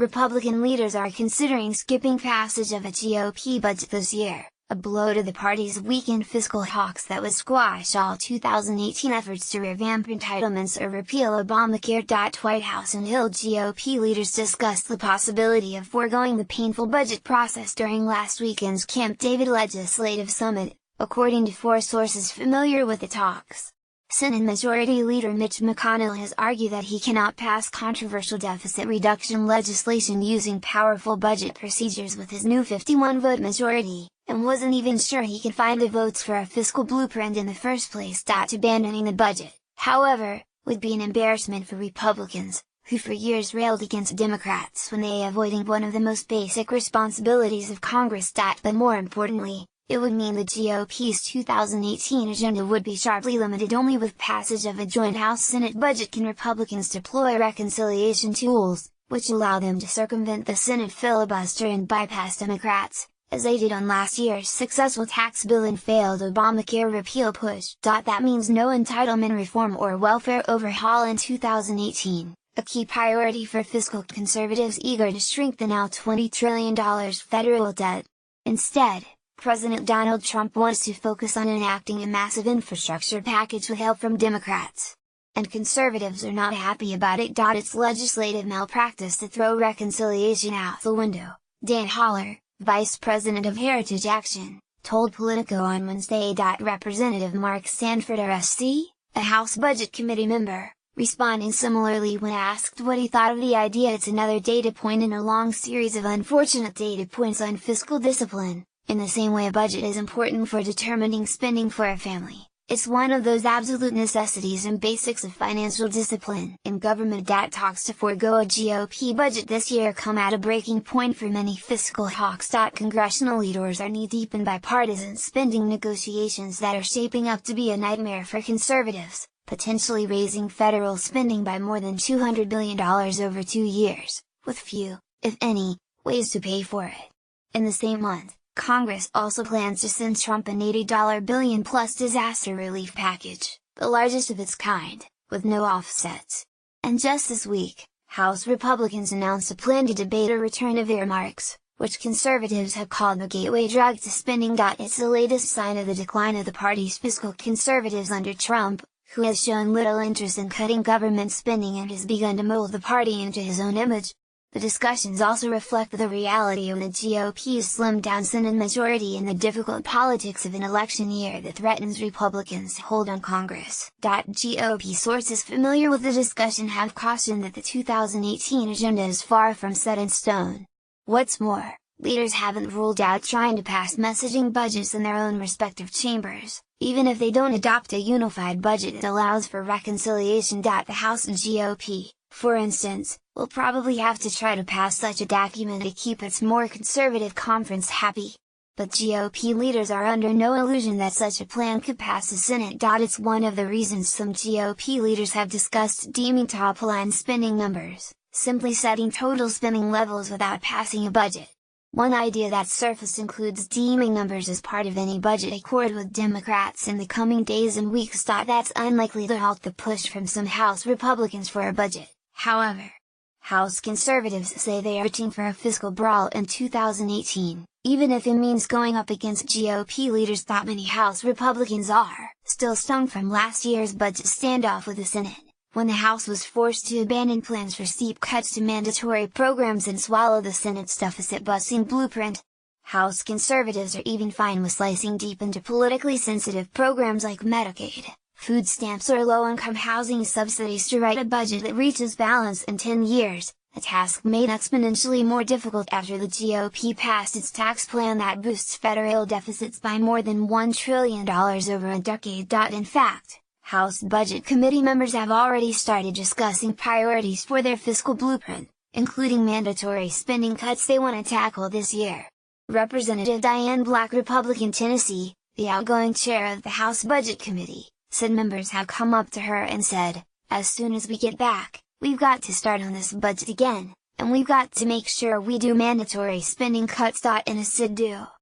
Republican leaders are considering skipping passage of a GOP budget this year, a blow to the party's weakened fiscal hawks that would squash all 2018 efforts to revamp entitlements or repeal Obamacare. White House and Hill GOP leaders discussed the possibility of foregoing the painful budget process during last weekend's Camp David legislative summit, according to 4 sources familiar with the talks. Senate Majority Leader Mitch McConnell has argued that he cannot pass controversial deficit reduction legislation using powerful budget procedures with his new 51-vote majority, and wasn't even sure he could find the votes for a fiscal blueprint in the first place. Abandoning the budget, however, would be an embarrassment for Republicans, who for years railed against Democrats when they avoiding one of the most basic responsibilities of Congress. But more importantly, it would mean the GOP's 2018 agenda would be sharply limited. Only with passage of a joint House-Senate budget can Republicans deploy reconciliation tools, which allow them to circumvent the Senate filibuster and bypass Democrats, as they did on last year's successful tax bill and failed Obamacare repeal push. That means no entitlement reform or welfare overhaul in 2018, a key priority for fiscal conservatives eager to shrink the now $20 trillion federal debt. Instead, President Donald Trump wants to focus on enacting a massive infrastructure package with help from Democrats. And conservatives are not happy about it. It's legislative malpractice to throw reconciliation out the window, Dan Holler, Vice President of Heritage Action, told Politico on Wednesday. Representative Mark Sanford RSC, a House Budget Committee member, responding similarly when asked what he thought of the idea. It's another data point in a long series of unfortunate data points on fiscal discipline. In the same way a budget is important for determining spending for a family, it's one of those absolute necessities and basics of financial discipline. In government, talks to forego a GOP budget this year come at a breaking point for many fiscal hawks. Congressional leaders are knee-deep in bipartisan spending negotiations that are shaping up to be a nightmare for conservatives, potentially raising federal spending by more than $200 billion over 2 years, with few, if any, ways to pay for it. In the same month, Congress also plans to send Trump an $80 billion-plus disaster relief package, the largest of its kind, with no offsets. And just this week, House Republicans announced a plan to debate a return of earmarks, which conservatives have called the gateway drug to spending. It's the latest sign of the decline of the party's fiscal conservatives under Trump, who has shown little interest in cutting government spending and has begun to mold the party into his own image. The discussions also reflect the reality of the GOP's slimmed-down Senate majority and the difficult politics of an election year that threatens Republicans' hold on Congress. GOP sources familiar with the discussion have cautioned that the 2018 agenda is far from set in stone. What's more, leaders haven't ruled out trying to pass messaging budgets in their own respective chambers, even if they don't adopt a unified budget that allows for reconciliation. The House GOP, for instance, will probably have to try to pass such a document to keep its more conservative conference happy. But GOP leaders are under no illusion that such a plan could pass the Senate. It's one of the reasons some GOP leaders have discussed deeming top-line spending numbers, simply setting total spending levels without passing a budget. One idea that surfaced includes deeming numbers as part of any budget accord with Democrats in the coming days and weeks. That's unlikely to halt the push from some House Republicans for a budget, however. House conservatives say they are rooting for a fiscal brawl in 2018, even if it means going up against GOP leaders. Many House Republicans are still stung from last year's budget standoff with the Senate, when the House was forced to abandon plans for steep cuts to mandatory programs and swallow the Senate's deficit-busting blueprint. House conservatives are even fine with slicing deep into politically sensitive programs like Medicaid, food stamps or low-income housing subsidies to write a budget that reaches balance in 10 years, a task made exponentially more difficult after the GOP passed its tax plan that boosts federal deficits by more than $1 trillion over a decade. In fact, House Budget Committee members have already started discussing priorities for their fiscal blueprint, including mandatory spending cuts they want to tackle this year. Representative Diane Black, Republican Tennessee, the outgoing chair of the House Budget Committee, said members have come up to her and said, "As soon as we get back, we've got to start on this budget again, and we've got to make sure we do mandatory spending cuts." In a SID do.